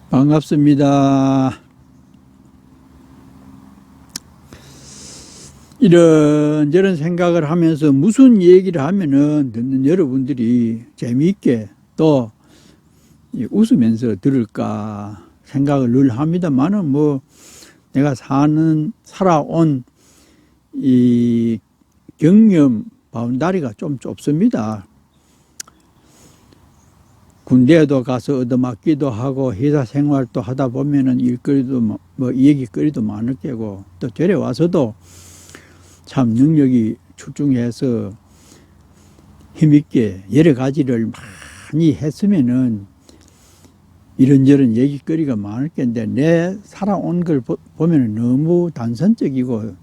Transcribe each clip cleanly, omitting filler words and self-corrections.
반갑습니다. 이런저런 생각을 하면서 무슨 얘기를 하면은 듣는 여러분들이 재미있게 또 웃으면서 들을까 생각을 늘 합니다만은 뭐 내가 살아온 이 경험 바운다리가 좀 좁습니다. 군대에도 가서 얻어맞기도 하고 회사 생활도 하다 보면은 일거리도 뭐 얘기거리도 많을 게고 또 절에 와서도 참 능력이 출중해서 힘있게 여러 가지를 많이 했으면은 이런저런 얘기거리가 많을 텐데 내 살아온 걸 보면은 너무 단선적이고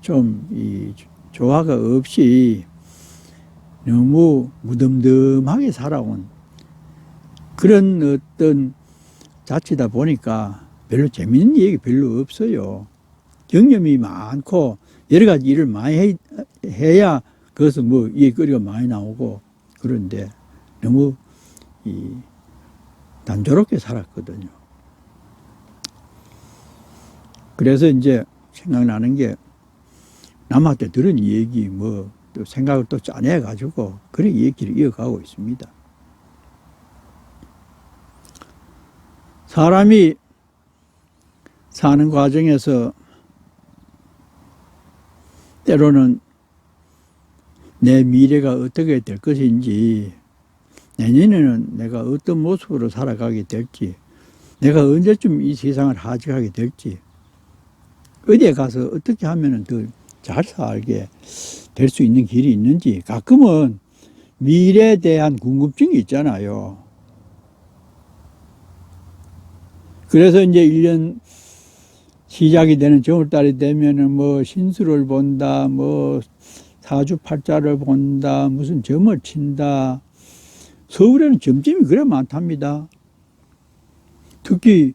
좀 이 조화가 없이 너무 무덤덤하게 살아온 그런 어떤 자치다 보니까 별로 재밌는 얘기 별로 없어요. 경험이 많고 여러 가지 일을 많이 해야 거기서 뭐 얘기거리가 많이 나오고 그런데 너무 단조롭게 살았거든요. 그래서 이제 생각나는 게 남한테 들은 얘기 뭐 또 생각을 또 짜내가지고 그런 얘기를 이어가고 있습니다. 사람이 사는 과정에서 때로는 내 미래가 어떻게 될 것인지, 내년에는 내가 어떤 모습으로 살아가게 될지, 내가 언제쯤 이 세상을 하직하게 될지, 어디에 가서 어떻게 하면 더 잘 살게 될 수 있는 길이 있는지, 가끔은 미래에 대한 궁금증이 있잖아요. 그래서 이제 1년 시작이 되는 정월달이 되면은 뭐 신수를 본다, 뭐 사주팔자를 본다, 무슨 점을 친다. 서울에는 점점이 그래 많답니다. 특히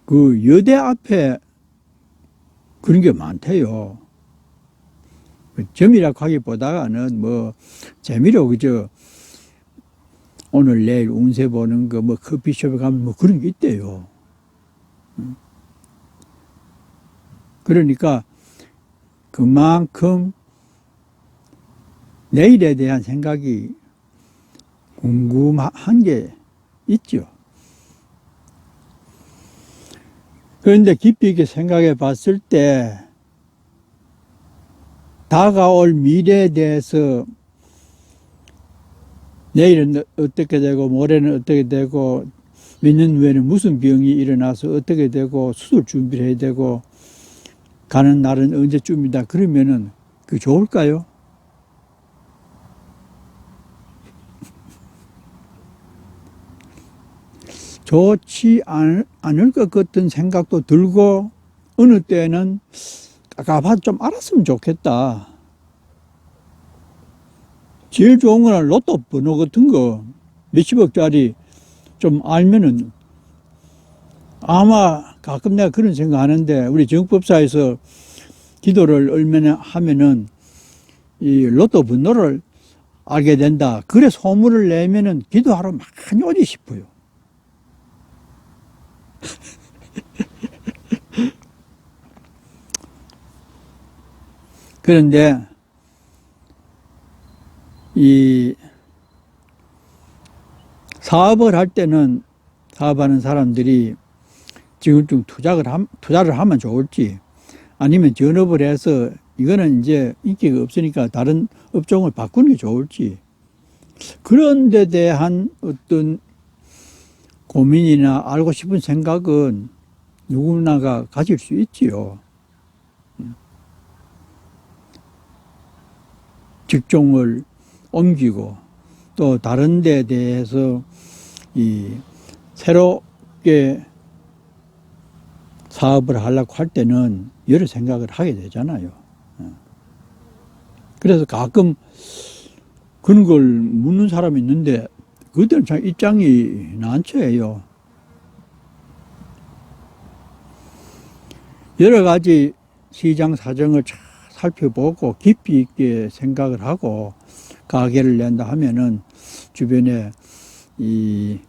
그 여대 앞에 그런 게 많대요. 점이라고 하기보다는 뭐 재미로 그저 오늘 내일 운세 보는 거 뭐 커피숍에 가면 뭐 그런 게 있대요. 그러니까 그만큼 내일에 대한 생각이 궁금한 게 있죠. 그런데 깊이 있게 생각해 봤을 때 다가올 미래에 대해서 내일은 어떻게 되고 모레는 어떻게 되고 몇 년 후에는 무슨 병이 일어나서 어떻게 되고 수술 준비를 해야 되고 가는 날은 언제쯤이다 그러면은 그 좋을까요? 좋지 않을 것 같은 생각도 들고 어느 때는 깝깝하도 좀 알았으면 좋겠다. 제일 좋은 거는 로또 번호 같은 거 몇십억짜리 좀 알면은 아마 가끔 내가 그런 생각 하는데 우리 정법사에서 기도를 얼마나 하면은 이 로또 번호를 알게 된다. 그래 소문을 내면은 기도하러 많이 오지 싶어요. 그런데 이 사업을 할 때는 사업하는 사람들이 지금쯤 투자를 하면 좋을지 아니면 전업을 해서 이거는 이제 인기가 없으니까 다른 업종을 바꾸는 게 좋을지 그런 데 대한 어떤 고민이나 알고 싶은 생각은 누구나가 가질 수 있지요. 직종을 옮기고 또 다른 데 대해서 새롭게 사업을 하려고 할 때는 여러 생각을 하게 되잖아요. 그래서 가끔 그런 걸 묻는 사람이 있는데 그들은 참 입장이 난처해요. 여러 가지 시장 사정을 잘 살펴보고 깊이 있게 생각을 하고 가게를 낸다 하면은 주변에 이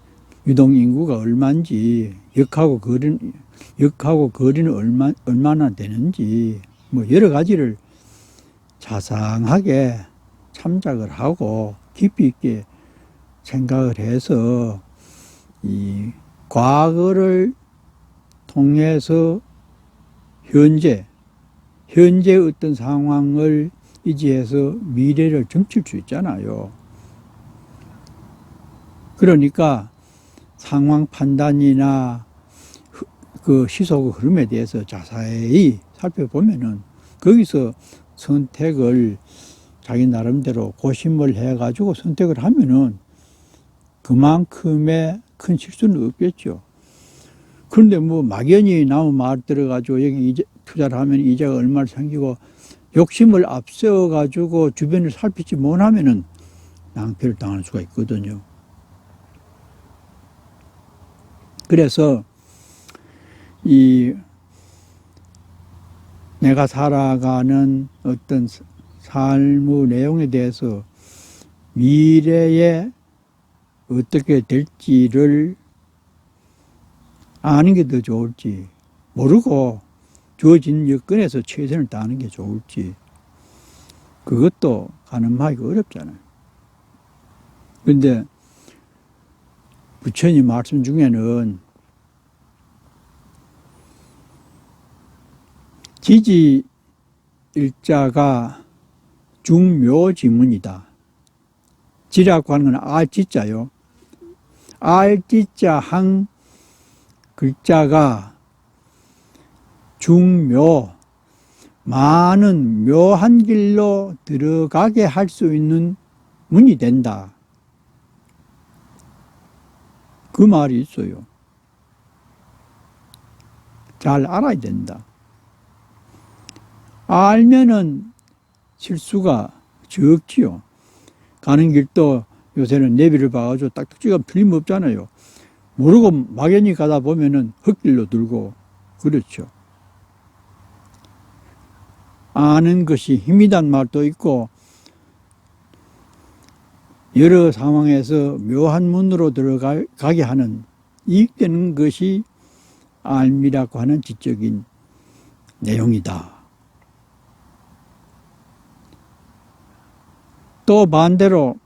유동 인구가 얼마인지 역하고 거리는 얼마나 되는지 뭐 여러 가지를 자상하게 참작을 하고 깊이 있게 생각을 해서 이 과거를 통해서 현재 어떤 상황을 이지해서 미래를 점칠 수 있잖아요. 그러니까 상황 판단이나 그 시속 흐름에 대해서 자세히 살펴보면은 거기서 선택을 자기 나름대로 고심을 해가지고 선택을 하면은 그만큼의 큰 실수는 없겠죠. 그런데 뭐 막연히 나무 말 들어가지고 여기 투자를 하면 이자가 얼마나 생기고 욕심을 앞세워가지고 주변을 살피지 못하면은 낭패를 당할 수가 있거든요. 그래서 이 내가 살아가는 어떤 삶의 내용에 대해서 미래에 어떻게 될지를 아는 게 더 좋을지 모르고 주어진 여건에서 최선을 다하는 게 좋을지 그것도 가늠하기가 어렵잖아요. 그런데 부처님 말씀 중에는 지지 일자가 중묘지문이다. 지라고 하는 건 알지자요. 알지자 한 글자가 중묘, 많은 묘한 길로 들어가게 할 수 있는 문이 된다. 그 말이 있어요. 잘 알아야 된다. 알면은 실수가 적지요. 가는 길도 요새는 내비를 봐가지고 딱딱지가 틀림없잖아요. 모르고 막연히 가다 보면은 흙길로 들고 그렇죠. 아는 것이 힘이란 말도 있고 여러 상황에서 묘한 문으로 들어가게 하는 이익되는 것이 알미라고 하는 지적인 내용이다. 또 반대로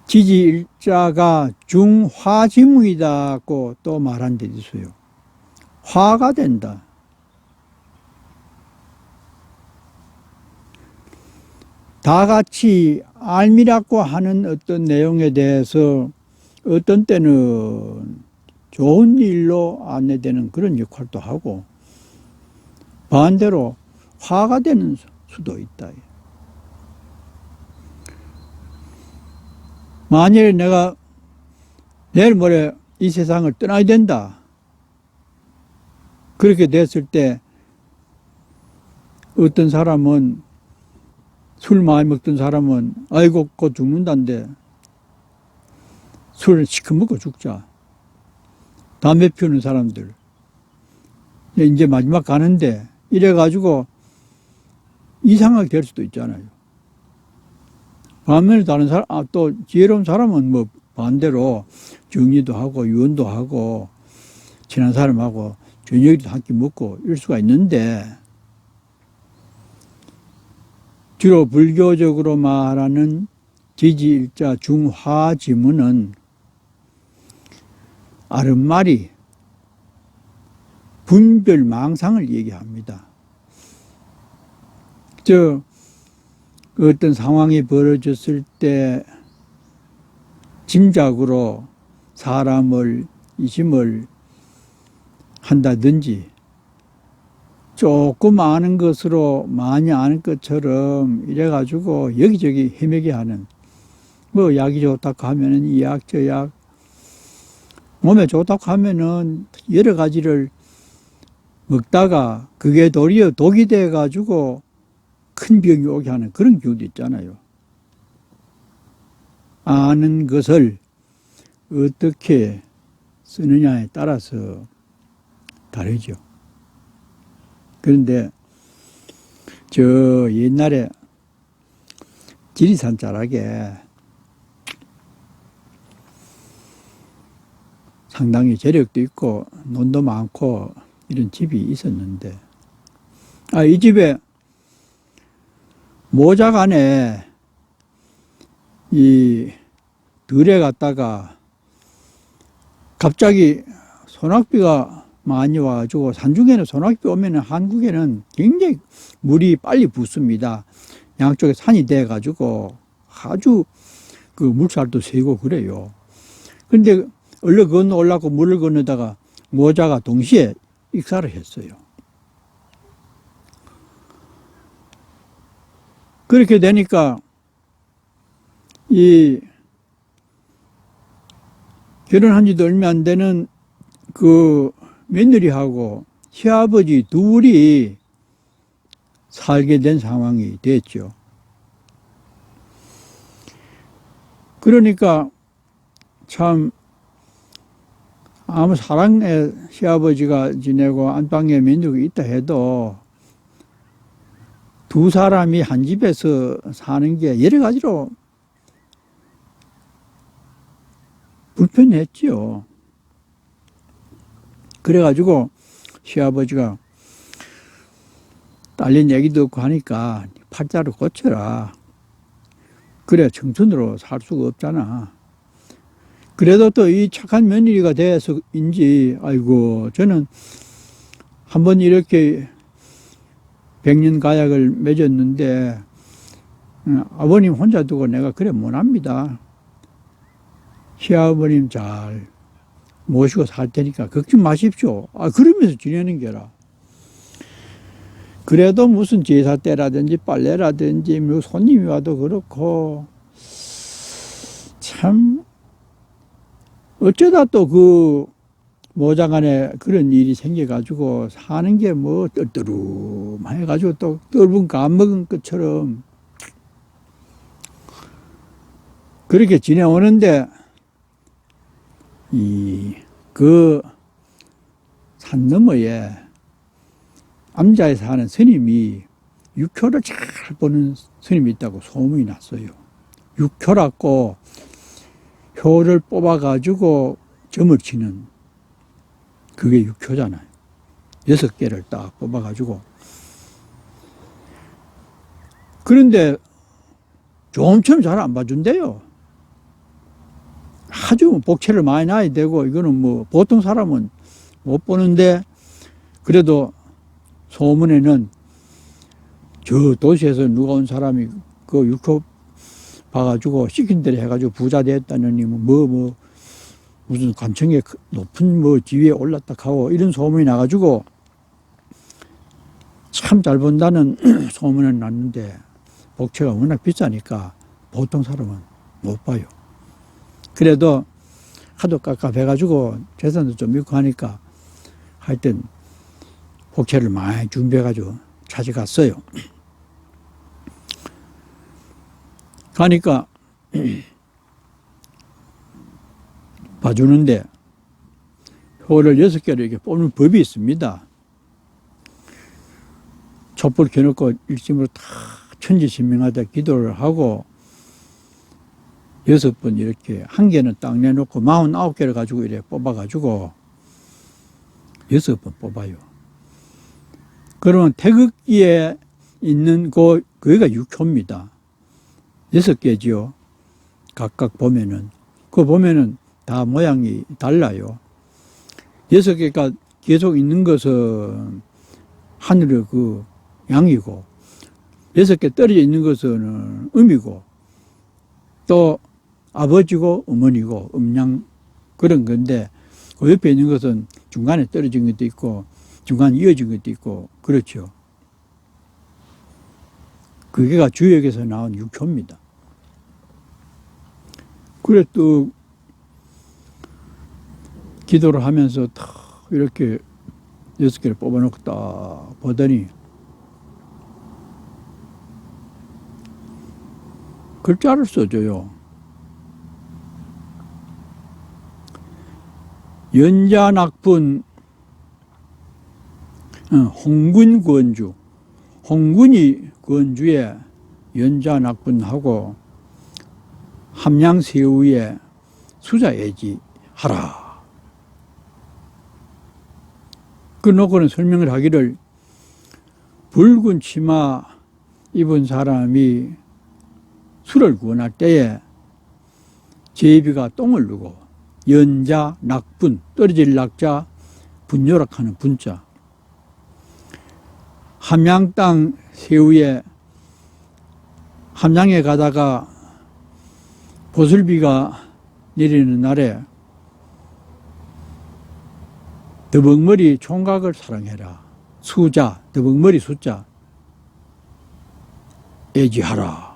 지지일자가 중화지문이다고 또 말한 데 있어요. 화가 된다. 다 같이 알미라고 하는 어떤 내용에 대해서 어떤 때는 좋은 일로 안내되는 그런 역할도 하고 반대로 화가 되는 수도 있다. 만일 내가 내일 모레 이 세상을 떠나야 된다. 그렇게 됐을 때 어떤 사람은 술 많이 먹던 사람은 아이고 곧 죽는다는데 술을 시커멓고 죽자. 담배 피우는 사람들 이제 마지막 가는데 이래가지고 이상하게 될 수도 있잖아요. 반면에 다른 사람, 또 지혜로운 사람은 뭐 반대로 정리도 하고 유언도 하고 친한 사람하고 저녁도 한 끼 먹고 이럴 수가 있는데 주로 불교적으로 말하는 지지일자 중화지문은 아른말이 분별망상을 얘기합니다. 어떤 상황이 벌어졌을 때 짐작으로 사람을 이심을 한다든지 조금 아는 것으로 많이 아는 것처럼 이래가지고 여기저기 헤매게 하는 뭐 약이 좋다고 하면은 이 약 저 약 몸에 좋다고 하면은 여러 가지를 먹다가 그게 도리어 독이 돼가지고 큰 병이 오게 하는 그런 기운도 있잖아요. 아는 것을 어떻게 쓰느냐에 따라서 다르죠. 그런데 저 옛날에 지리산 자락에 상당히 재력도 있고 논도 많고 이런 집이 있었는데, 이 집에 모작 안에 이 들에 갔다가 갑자기 소낙비가 많이 와가지고, 산중에는 소낙비 오면은 한국에는 굉장히 물이 빨리 붓습니다. 양쪽에 산이 돼가지고 아주 그 물살도 세고 그래요. 그런데 얼른 건너 올라고 물을 건너다가 모자가 동시에 익사를 했어요. 그렇게 되니까 이 결혼한 지도 얼마 안 되는 그 며느리하고 시아버지 둘이 살게 된 상황이 됐죠. 그러니까 참 아무 사랑의 시아버지가 지내고 안방에 며느리가 있다 해도 두 사람이 한 집에서 사는 게 여러 가지로 불편했지요. 그래가지고 시아버지가 딸린 얘기도 없고 하니까 팔자를 고쳐라. 그래 청춘으로 살 수가 없잖아. 그래도 또 이 착한 며느리가 돼서인지, 아이고 저는 한번 이렇게 백년 가약을 맺었는데 아버님 혼자 두고 내가 그래 못합니다. 시아버님 잘 모시고 살 테니까 걱정 마십시오. 그러면서 지내는 게라. 그래도 무슨 제사 때라든지 빨래라든지 뭐 손님이 와도 그렇고 참 어쩌다 또 그 모장 안에 그런 일이 생겨가지고 사는 게 뭐 떨떠름해가지고 또 떫은 감 먹은 것처럼 그렇게 지내오는데, 그 산 너머에 암자에 사는 스님이 육효를 잘 보는 스님이 있다고 소문이 났어요. 육효라고 효를 뽑아가지고 점을 치는 그게 육효잖아요. 6개를 딱 뽑아가지고. 그런데 좀처럼 잘 안 봐준대요. 아주 복채를 많이 놔야 되고, 이거는 뭐 보통 사람은 못 보는데, 그래도 소문에는 저 도시에서 누가 온 사람이 그 육효 봐가지고 시킨 대로 해가지고 부자 됐다느니 무슨 관청에 높은 뭐 지위에 올랐다 하고 이런 소문이 나가지고 참 잘 본다는 소문은 났는데 복채가 워낙 비싸니까 보통 사람은 못 봐요. 그래도 하도 깝깝해가지고 재산도 좀 있고 하니까 하여튼 복채를 많이 준비해가지고 찾아갔어요. 가니까 봐주는데 효를 6개를 이렇게 뽑는 법이 있습니다. 촛불 켜놓고 일심으로 다 천지신명하다 기도를 하고 6번 이렇게 한 개는 딱 내놓고 49개를 가지고 이렇게 뽑아가지고 6번 뽑아요. 그러면 태극기에 있는 그게가 6효입니다. 6개지요. 각각 보면은. 그거 보면은 다 모양이 달라요. 6개가 계속 있는 것은 하늘의 그 양이고, 6개 떨어져 있는 것은 음이고, 또 아버지고 어머니고 음양 그런 건데, 그 옆에 있는 것은 중간에 떨어진 것도 있고, 중간에 이어진 것도 있고, 그렇죠. 그게가 주역에서 나온 6효입니다. 그래 또 기도를 하면서 탁 이렇게 6개를 뽑아놓고 딱 보더니 글자를 써줘요. 연자낙분, 홍군 권주, 홍군이 권주에 연자낙분하고 함양새우에 수자예지하라. 그 놓고는 설명을 하기를 붉은 치마 입은 사람이 술을 구원할 때에 제비가 똥을 누고 연자, 낙분, 떨어질 낙자, 분요락하는 분자. 함양 땅 새우에 함양에 가다가 보슬비가 내리는 날에 더벅머리 총각을 사랑해라. 수자, 더벅머리 숫자, 애지하라.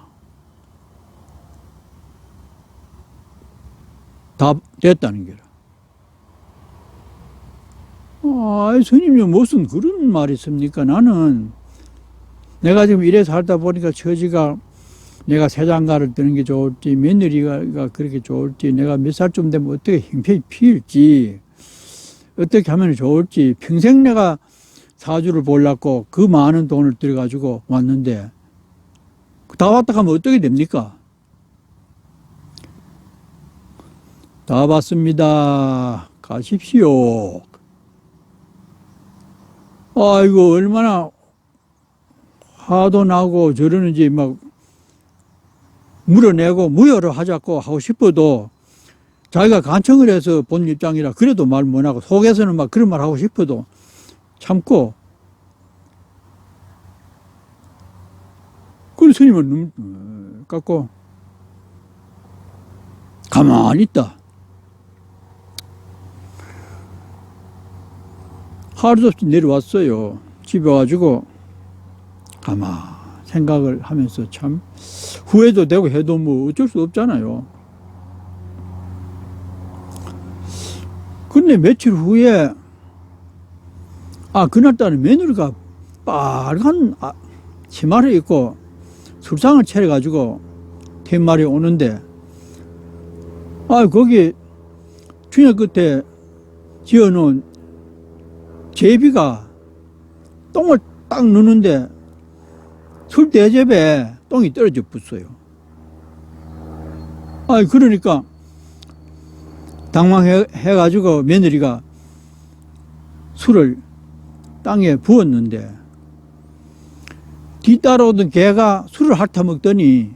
다 됐다는 게라. 스님이 무슨 그런 말이 있습니까? 나는 내가 지금 이래 살다 보니까 처지가 내가 새장가를 뜨는 게 좋을지 며느리가 그렇게 좋을지 내가 몇 살쯤 되면 어떻게 형편이 피일지 어떻게 하면 좋을지 평생 내가 사주를 보려고 그 많은 돈을 들여가지고 왔는데 다 왔다 가면 어떻게 됩니까? 다 봤습니다. 가십시오. 아이고 얼마나 화도 나고 저러는지 막 물어내고 무효를 하자고 하고 싶어도 자기가 간청을 해서 본 입장이라 그래도 말 못하고 속에서는 막 그런 말 하고 싶어도 참고 그 스님은 눈 깎고 가만히 있다. 하루도 없이 내려왔어요. 집에 와가지고 가만 생각을 하면서 참 후회도 되고 해도 뭐 어쩔 수 없잖아요. 근데 며칠 후에 그날따라 며느리가 빨간 치마를 입고 술상을 차려가지고 텐말이 오는데 거기 주녀 끝에 지어놓은 제비가 똥을 딱 넣는데 술 대접에 똥이 떨어져 붙어요. 그러니까 당황해가지고 며느리가 술을 땅에 부었는데 뒤따라오던 개가 술을 핥아먹더니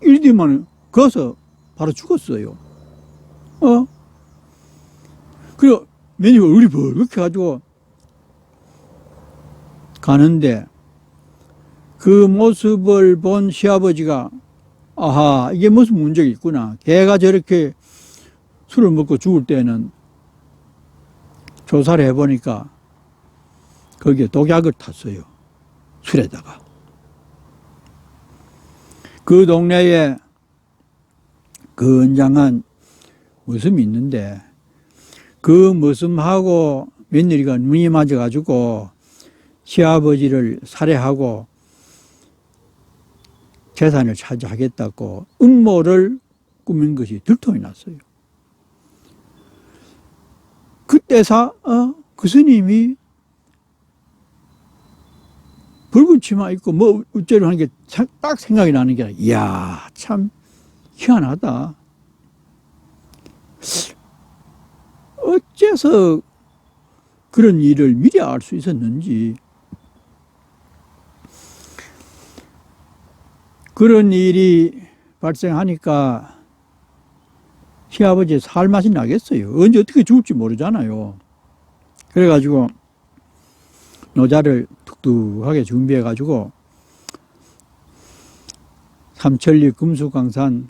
이러더만 거기서 바로 죽었어요. 그리고 며느리가 우리 벌겋게 가지고 가는데 그 모습을 본 시아버지가 아하 이게 무슨 문제가 있구나. 개가 저렇게 술을 먹고 죽을 때는 조사를 해보니까 거기에 독약을 탔어요. 술에다가. 그 동네에 건장한 머슴이 있는데 그 머슴하고 며느리가 눈이 맞아가지고 시아버지를 살해하고 재산을 차지하겠다고 음모를 꾸민 것이 들통이 났어요. 그때서 그 스님이 붉은 치마 입고 뭐 어쩌려 하는 게 딱 생각이 나는 게 이야 참 희한하다. 어째서 그런 일을 미리 알 수 있었는지. 그런 일이 발생하니까 시아버지의 살맛이 나겠어요. 언제 어떻게 죽을지 모르잖아요. 그래가지고 노자를 툭툭하게 준비해가지고 삼천리 금수강산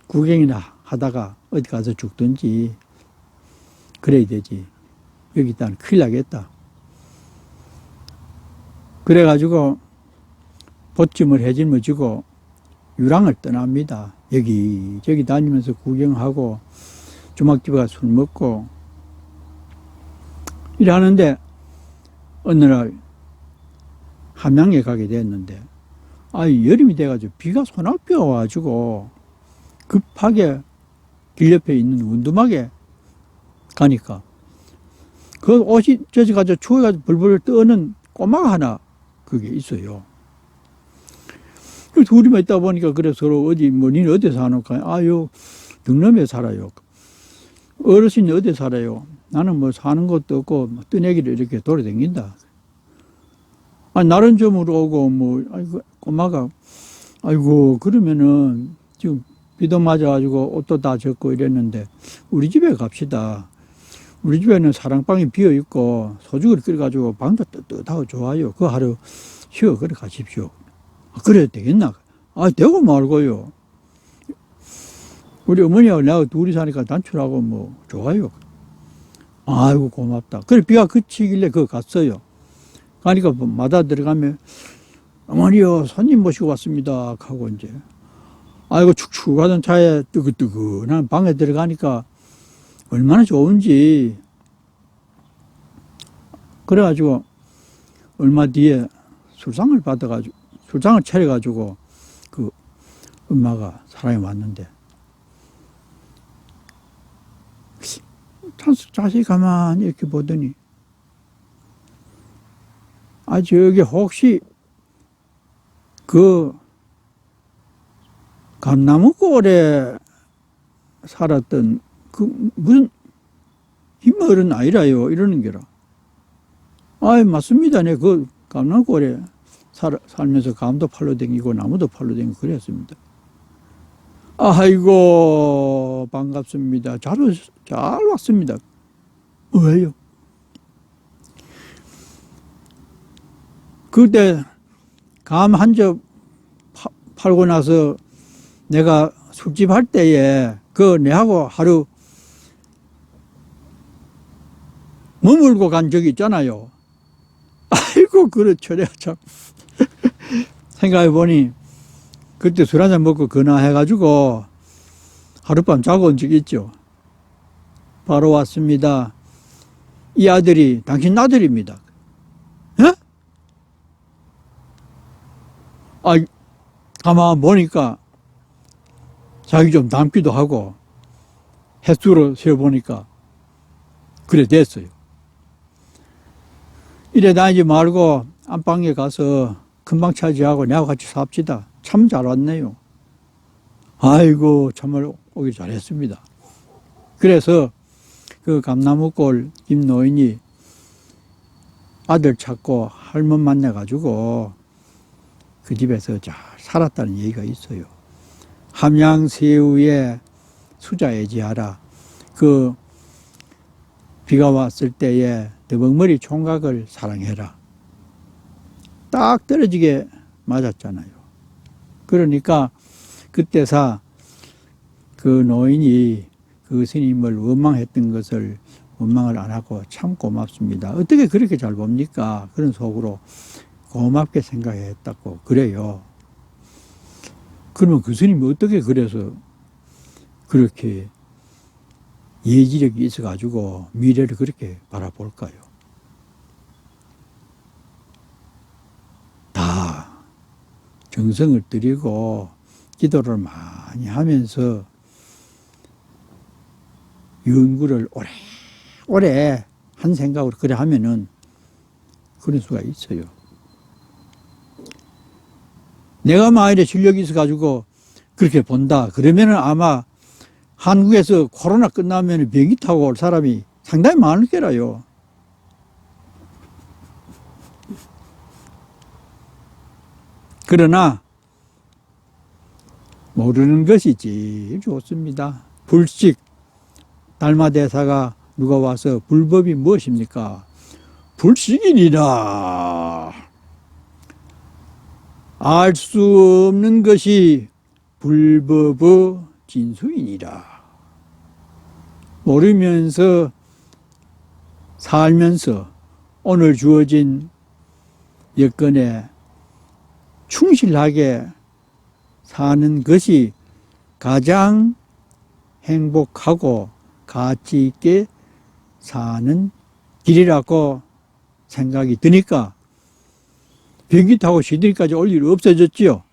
구경이나 하다가 어디 가서 죽든지 그래야 되지. 여기 있다면 큰일 나겠다. 그래가지고 보찜을 해짊어지고 유랑을 떠납니다. 여기저기 다니면서 구경하고 주막집에 가서 술 먹고 이래 하는데 어느 날 함양에 가게 됐는데, 여름이 돼가지고 비가 소낙비가 와가지고 급하게 길 옆에 있는 운두막에 가니까 그 옷이 젖어가지고 추워가지고 불불 떠는 꼬마가 하나 그게 있어요. 둘이만 있다 보니까 그래 서로 어디 뭐 니는 어디 사노까? 요 등럼에 살아요. 어르신이 어디 살아요? 나는 뭐 사는 것도 없고 뭐 뜨내기를 이렇게 돌아다닌다. 나른 점으로 오고 뭐 꼬마가 아이고 그러면은 지금 비도 맞아가지고 옷도 다 젖고 이랬는데 우리 집에 갑시다. 우리 집에는 사랑방이 비어있고 소주를 끓여가지고 방도 뜨뜻하고 좋아요. 그 하루 쉬어 그래 가십시오. 그래도 되겠나? 되고 말고요. 우리 어머니하고 내가 둘이 사니까 단출하고 뭐 좋아요. 아이고 고맙다. 그래 비가 그치길래 그거 갔어요. 가니까 마다 들어가면 어머니요 손님 모시고 왔습니다 하고 이제 아이고 축축하던 차에 뜨긋뜨긋한 방에 들어가니까 얼마나 좋은지. 그래가지고 얼마 뒤에 술상을 받아가지고 술상을 차려가지고 그 엄마가 사랑이 왔는데 자세히 가만히 이렇게 보더니 저기 혹시 그 감나무골에 살았던 그 무슨 흰머리는 아니라요 이러는 게라. 맞습니다. 네, 그 감나무골에 살면서 감도 팔로 댕기고 나무도 팔로 댕기고 그랬습니다. 아이고 반갑습니다. 잘 왔습니다. 왜요? 그때 감 한 접 팔고 나서 내가 술집 할 때에 그 내하고 하루 머물고 간 적이 있잖아요. 아이고 그렇죠. 내가 참 생각해 보니 그때 술 한잔 먹고 근화해가지고 하룻밤 자고 온 적이 있죠. 바로 왔습니다. 이 아들이 당신 아들입니다. 예? 가만 보니까 자기 좀 닮기도 하고 횟수로 세어보니까 그래 됐어요. 이래 다니지 말고 안방에 가서 금방 차지하고 내하고 같이 삽시다. 참 잘 왔네요. 아이고 정말 오길 잘했습니다. 그래서 그 감나무골 김노인이 아들 찾고 할멈 만나가지고 그 집에서 잘 살았다는 얘기가 있어요. 함양새우에 수자애지하라. 그 비가 왔을 때에 더벅머리 총각을 사랑해라. 딱 떨어지게 맞았잖아요. 그러니까 그때사 그 노인이 그 스님을 원망했던 것을 원망을 안 하고 참 고맙습니다. 어떻게 그렇게 잘 봅니까? 그런 속으로 고맙게 생각했다고 그래요. 그러면 그 스님이 어떻게 그래서 그렇게 예지력이 있어가지고 미래를 그렇게 바라볼까요? 다 정성을 들이고 기도를 많이 하면서 연구를 오래 한 생각으로 그래 하면은 그런 수가 있어요. 내가 만일에 실력이 있어가지고 그렇게 본다. 그러면은 아마 한국에서 코로나 끝나면 비행기 타고 올 사람이 상당히 많을 거라요. 그러나 모르는 것이 제일 좋습니다. 불식 달마대사가 누가 와서 불법이 무엇입니까? 불식이니라. 알 수 없는 것이 불법의 진수이니라. 모르면서 살면서 오늘 주어진 여건에 충실하게 사는 것이 가장 행복하고 가치 있게 사는 길이라고 생각이 드니까 비행기 타고 시드니까지 올 일 없어졌지요.